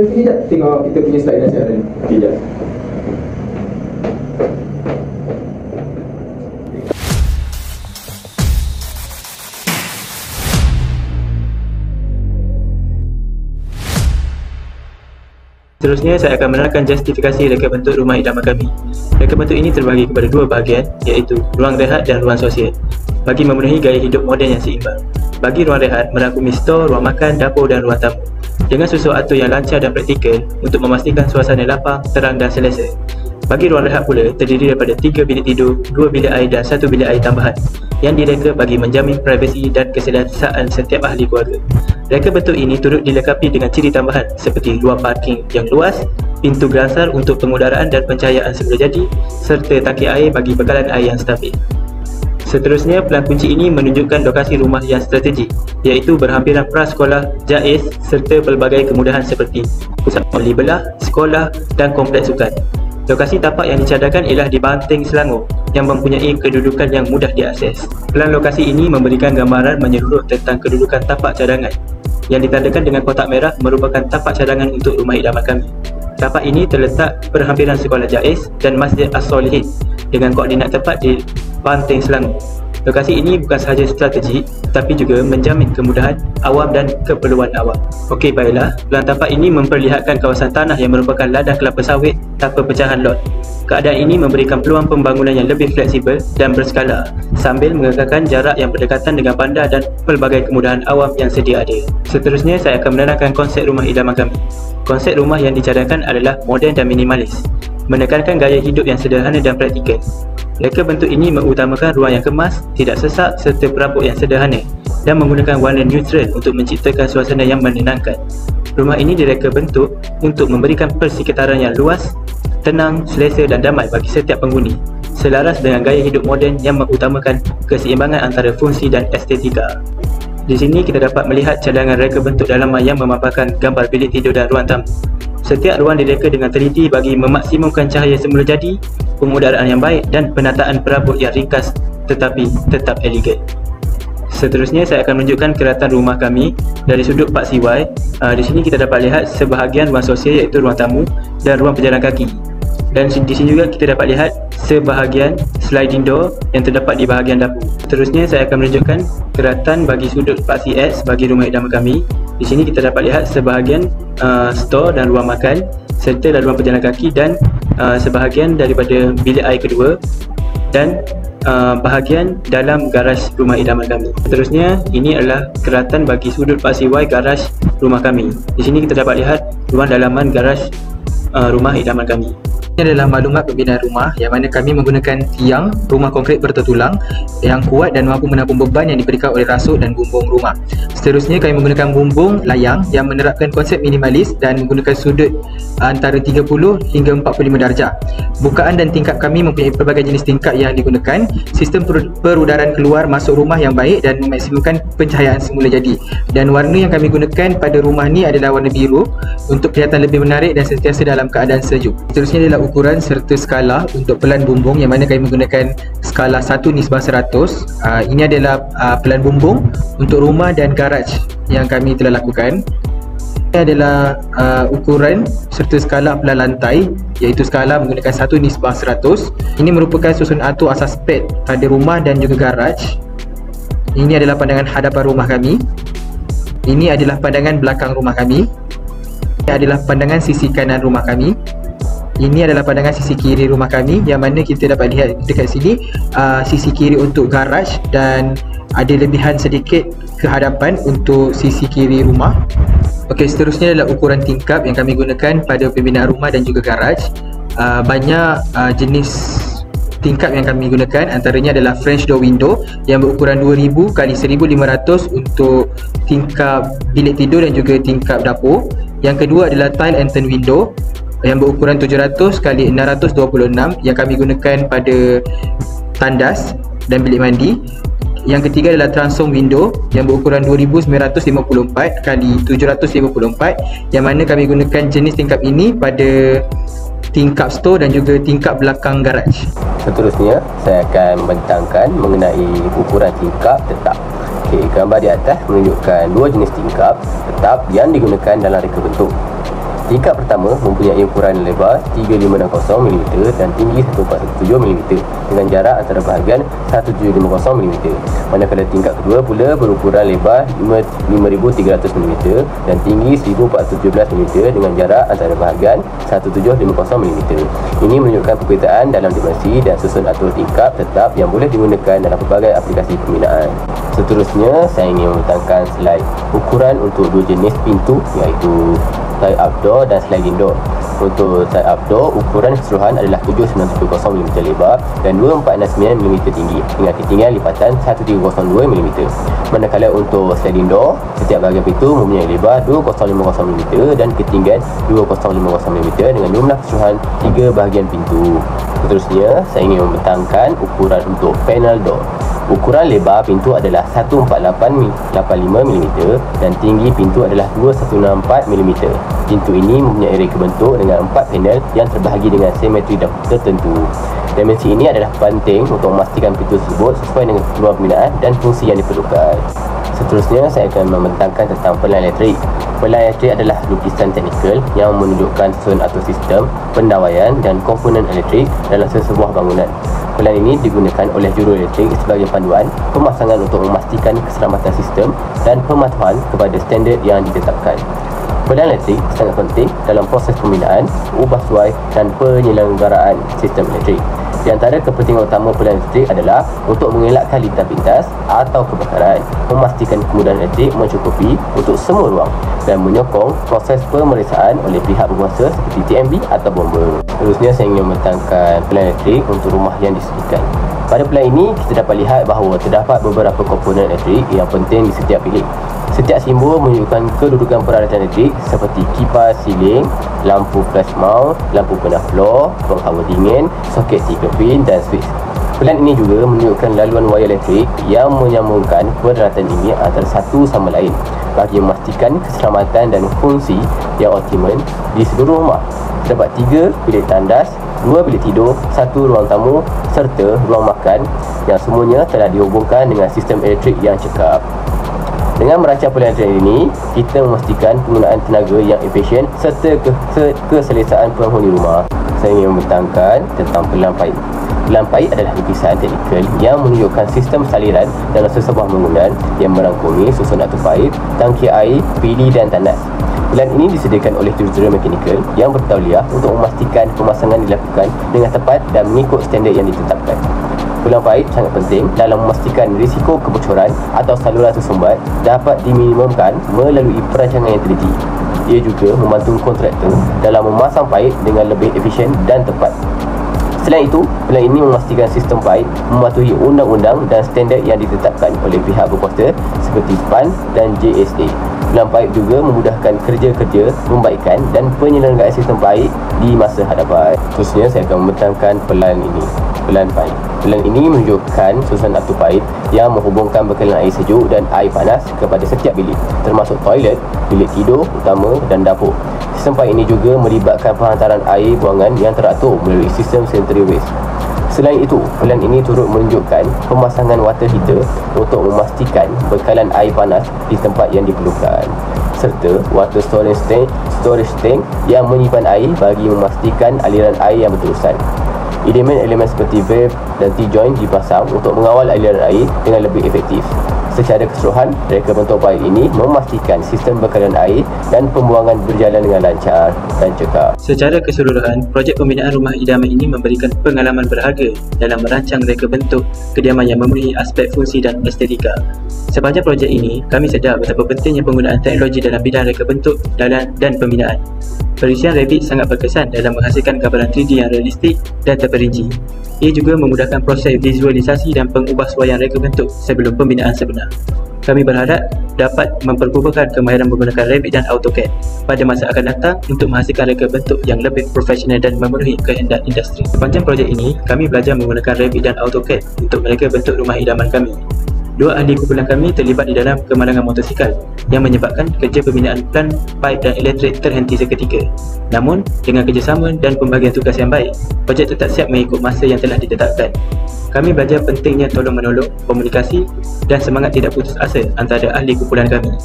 sini jap tengok kita punya slide dah siap ni. Okey jap. Seterusnya, saya akan menerangkan justifikasi reka bentuk rumah idaman kami. Reka bentuk ini terbahagi kepada dua bahagian, iaitu ruang rehat dan ruang sosial, bagi memenuhi gaya hidup moden yang seimbang. Bagi ruang rehat, merangkumi stor, ruang makan, dapur dan ruang tamu, dengan susun atur yang lancar dan praktikal untuk memastikan suasana lapang, terang dan selesa. Bagi ruang rehat pula, terdiri daripada 3 bilik tidur, 2 bilik air dan 1 bilik air tambahan yang direka bagi menjamin privasi dan keselesaan setiap ahli keluarga. Reka bentuk ini turut dilengkapi dengan ciri tambahan seperti ruang parking yang luas, pintu gelansar untuk pengudaraan dan pencahayaan semula jadi, serta tangki air bagi bekalan air yang stabil. Seterusnya, pelan kunci ini menunjukkan lokasi rumah yang strategik, iaitu berhampiran prasekolah, JAIZ serta pelbagai kemudahan seperti pusat beli belah, sekolah dan kompleks sukan. Lokasi tapak yang dicadangkan ialah di Banting Selangor yang mempunyai kedudukan yang mudah diakses. Pelan lokasi ini memberikan gambaran menyeluruh tentang kedudukan tapak cadangan yang ditandakan dengan kotak merah merupakan tapak cadangan untuk rumah idaman kami. Tapak ini terletak berhampiran sekolah JAIZ dan Masjid As-Solihin dengan koordinat tepat di Banting Selangor. Lokasi ini bukan sahaja strategik tapi juga menjamin kemudahan awam dan keperluan awam. Okey, baiklah, pelan tapak ini memperlihatkan kawasan tanah yang merupakan ladang kelapa sawit tanpa pecahan lot. Keadaan ini memberikan peluang pembangunan yang lebih fleksibel dan berskala sambil mengekalkan jarak yang berdekatan dengan bandar dan pelbagai kemudahan awam yang sedia ada. Seterusnya, saya akan menerangkan konsep rumah idaman kami. Konsep rumah yang dicadangkan adalah moden dan minimalis, menekankan gaya hidup yang sederhana dan praktikal. Reka bentuk ini mengutamakan ruang yang kemas, tidak sesak serta perabot yang sederhana dan menggunakan warna neutral untuk menciptakan suasana yang menenangkan. Rumah ini direka bentuk untuk memberikan persekitaran yang luas, tenang, selesa dan damai bagi setiap penghuni, selaras dengan gaya hidup moden yang mengutamakan keseimbangan antara fungsi dan estetika. Di sini kita dapat melihat cadangan reka bentuk dalaman yang memaparkan gambar bilik tidur dan ruang tamu. Setiap ruang direka dengan teliti bagi memaksimumkan cahaya semula jadi, pengudaraan yang baik dan penataan perabot yang ringkas tetapi tetap elegan. Seterusnya, saya akan menunjukkan keratan rumah kami dari sudut Pak CY. Di sini kita dapat lihat sebahagian ruang sosial iaitu ruang tamu dan ruang pejalan kaki. Dan di sini juga kita dapat lihat sebahagian sliding door yang terdapat di bahagian dapur. Seterusnya, saya akan menunjukkan keratan bagi sudut Pak CX bagi rumah idaman kami. Di sini kita dapat lihat sebahagian store dan ruang makan serta ruang pejalan kaki dan sebahagian daripada bilik air kedua dan bahagian dalam garaj rumah idaman kami. Seterusnya, ini adalah keratan bagi sudut Pak CY garaj rumah kami. Di sini kita dapat lihat ruang dalaman garaj rumah idaman kami. Ini adalah maklumat pembinaan rumah yang mana kami menggunakan tiang rumah konkrit bertulang yang kuat dan mampu menampung beban yang diberikan oleh rasuk dan bumbung rumah. Seterusnya, kami menggunakan bumbung layang yang menerapkan konsep minimalis dan menggunakan sudut antara 30 hingga 45 darjah. Bukaan dan tingkap kami mempunyai pelbagai jenis tingkap yang digunakan, sistem perudaran keluar masuk rumah yang baik dan memaksimumkan pencahayaan semula jadi. Dan warna yang kami gunakan pada rumah ni adalah warna biru untuk kelihatan lebih menarik dan sentiasa dalam keadaan sejuk. Seterusnya adalah ukuran serta skala untuk pelan bumbung yang mana kami menggunakan skala 1:100. Ini adalah pelan bumbung untuk rumah dan garaj yang kami telah lakukan. Ini adalah ukuran serta skala pelan lantai iaitu skala menggunakan 1:100. Ini merupakan susun atur asas pad pada rumah dan juga garaj. Ini adalah pandangan hadapan rumah kami. Ini adalah pandangan belakang rumah kami. Ini adalah pandangan sisi kanan rumah kami. Ini adalah pandangan sisi kiri rumah kami yang mana kita dapat lihat dekat sini sisi kiri untuk garaj dan ada lebihan sedikit ke hadapan untuk sisi kiri rumah. Okey, seterusnya adalah ukuran tingkap yang kami gunakan pada pembinaan rumah dan juga garaj. Banyak jenis tingkap yang kami gunakan, antaranya adalah French door window yang berukuran 2000 x 1500 untuk tingkap bilik tidur dan juga tingkap dapur. Yang kedua adalah tile and turn window yang berukuran 700 x 626 yang kami gunakan pada tandas dan bilik mandi. Yang ketiga adalah transom window yang berukuran 2954 x 754 yang mana kami gunakan jenis tingkap ini pada tingkap store dan juga tingkap belakang garaj. Seterusnya, saya akan membentangkan mengenai ukuran tingkap tetap. Okey, gambar di atas menunjukkan dua jenis tingkap tetap yang digunakan dalam reka bentuk. Tingkap pertama mempunyai ukuran lebar 3560mm dan tinggi 1417mm dengan jarak antara bahagian 1750mm. Manakala tingkap kedua pula berukuran lebar 5300mm dan tinggi 1417mm dengan jarak antara bahagian 1750mm. Ini menunjukkan perbezaan dalam dimensi dan susun atur tingkap tetap yang boleh digunakan dalam pelbagai aplikasi pembinaan. Seterusnya, saya ingin membentangkan slide ukuran untuk dua jenis pintu, iaitu side up door dan sliding door. Untuk side up door, ukuran keseluruhan adalah 7970mm lebar dan 2469mm tinggi dengan ketinggian lipatan 1302mm. Manakala untuk sliding door, setiap bahagian pintu mempunyai lebar 2050mm dan ketinggian 2050mm dengan jumlah keseluruhan 3 bahagian pintu. Seterusnya, saya ingin membentangkan ukuran untuk panel door. Ukuran lebar pintu adalah 1485mm dan tinggi pintu adalah 2164mm. Pintu ini mempunyai reka bentuk dengan 4 panel yang terbahagi dengan simetri tertentu. Dimensi ini adalah penting untuk memastikan pintu tersebut sesuai dengan keperluan pembinaan dan fungsi yang diperlukan. Seterusnya, saya akan membentangkan tentang pelan elektrik. Pelan elektrik adalah lukisan teknikal yang menunjukkan susun atau sistem, pendawaian dan komponen elektrik dalam sesebuah bangunan. Pelan ini digunakan oleh juru elektrik sebagai panduan pemasangan untuk memastikan keselamatan sistem dan pematuhan kepada standard yang ditetapkan. Pelan elektrik sangat penting dalam proses pembinaan, ubah suai dan penyelenggaraan sistem elektrik. Di antara kepentingan utama pelan elektrik adalah untuk mengelakkan lintas pintas atau kebakaran, memastikan kemudahan elektrik mencukupi untuk semua ruang dan menyokong proses pemeriksaan oleh pihak berkuasa seperti TMB atau bomba. Seterusnya, saya ingin membentangkan pelan elektrik untuk rumah yang disediakan. Pada pelan ini, kita dapat lihat bahawa terdapat beberapa komponen elektrik yang penting di setiap bilik. Setiap simbol menunjukkan kedudukan peralatan elektrik seperti kipas siling, lampu flash mount, lampu penah floor, penghawa dingin, soket 3 pin dan switch. Pelan ini juga menunjukkan laluan wayar elektrik yang menyambungkan peralatan ini antara satu sama lain bagi memastikan keselamatan dan fungsi yang optimum di seluruh rumah. Terdapat 3 bilik tandas, 2 bilik tidur, 1 ruang tamu serta ruang makan yang semuanya telah dihubungkan dengan sistem elektrik yang cekap. Dengan merancang pelan elektrik ini, kita memastikan penggunaan tenaga yang efisien serta keselesaan penghuni rumah. Saya ingin membentangkan tentang pelan paip. Pelan paip adalah lukisan teknikal yang menunjukkan sistem saliran dalam sesebuah bangunan yang merangkumi susun atau paip, tangki air, pili dan tandas. Pelan ini disediakan oleh jurujuru mekanikal yang bertauliah untuk memastikan pemasangan dilakukan dengan tepat dan mengikut standard yang ditetapkan. Pelan paip sangat penting dalam memastikan risiko kebocoran atau saluran tersumbat dapat diminimumkan melalui perancangan yang teliti. Ia juga membantu kontraktor dalam memasang paip dengan lebih efisien dan tepat. Selain itu, pelan ini memastikan sistem paip mematuhi undang-undang dan standard yang ditetapkan oleh pihak berkuasa seperti PAN dan JSA. Pelan paip juga memudahkan kerja-kerja pembaikan dan penyelenggaraan sistem paip di masa hadapan. Seterusnya, saya akan membentangkan pelan ini. Pelan paip. Pelan ini menunjukkan susunan atau paip yang menghubungkan bekalan air sejuk dan air panas kepada setiap bilik, termasuk toilet, bilik tidur utama dan dapur. Sistem paip ini juga melibatkan penghantaran air buangan yang teratur melalui sistem sanitary waste. Selain itu, pelan ini turut menunjukkan pemasangan water heater untuk memastikan bekalan air panas di tempat yang diperlukan, serta water storage tank yang menyimpan air bagi memastikan aliran air yang berterusan. Elemen-elemen seperti valve dan T-joint dipasang untuk mengawal aliran air dengan lebih efektif. Secara keseluruhan, reka bentuk paip ini memastikan sistem bekalan air dan pembuangan berjalan dengan lancar dan cekap. Secara keseluruhan, projek pembinaan rumah idaman ini memberikan pengalaman berharga dalam merancang reka bentuk kediaman yang memenuhi aspek fungsi dan estetika. Sepanjang projek ini, kami sedar betapa pentingnya penggunaan teknologi dalam bidang reka bentuk dan pembinaan. Perisian Revit sangat berkesan dalam menghasilkan gambaran 3D yang realistik dan terperinci. Ia juga memudahkan proses visualisasi dan pengubahsuaian reka bentuk sebelum pembinaan sebenar. Kami berharap dapat memperkukuhkan kemahiran menggunakan Revit dan AutoCAD pada masa akan datang untuk menghasilkan reka bentuk yang lebih profesional dan memenuhi kehendak industri. Sepanjang projek ini, kami belajar menggunakan Revit dan AutoCAD untuk mereka bentuk rumah idaman kami. 2 ahli kumpulan kami terlibat di dalam kemalangan motosikal yang menyebabkan kerja pembinaan pelan paip dan elektrik terhenti seketika. Namun, dengan kerjasama dan pembagian tugas yang baik, projek tetap siap mengikut masa yang telah ditetapkan. Kami belajar pentingnya tolong-menolong, komunikasi dan semangat tidak putus asa antara ahli kumpulan kami.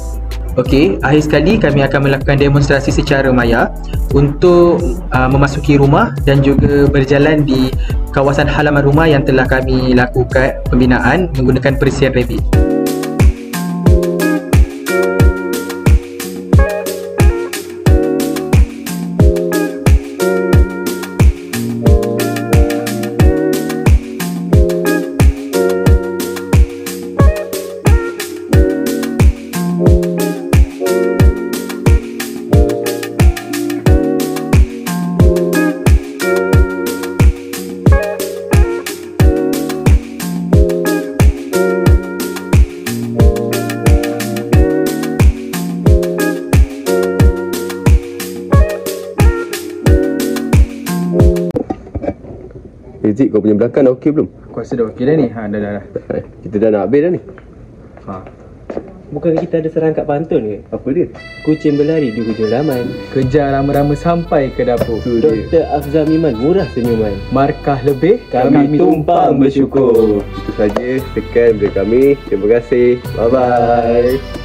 Okey, akhir sekali kami akan melakukan demonstrasi secara maya untuk memasuki rumah dan juga berjalan di kawasan halaman rumah yang telah kami lakukan pembinaan menggunakan perisian Revit. Zik, kau punya belakang dah okey belum? Aku rasa dah okey dah ni. Dah. Kita dah nak habis dah ni. Bukan kita ada serangkap pantun ke? Apa dia? Kucing berlari di hujung laman. Kejar rama-rama sampai ke dapur. Dr. Afzal Miman, murah senyuman. Markah lebih, Kami tumpang bersyukur. Itu saja sekian dari kami. Terima kasih. Bye-bye.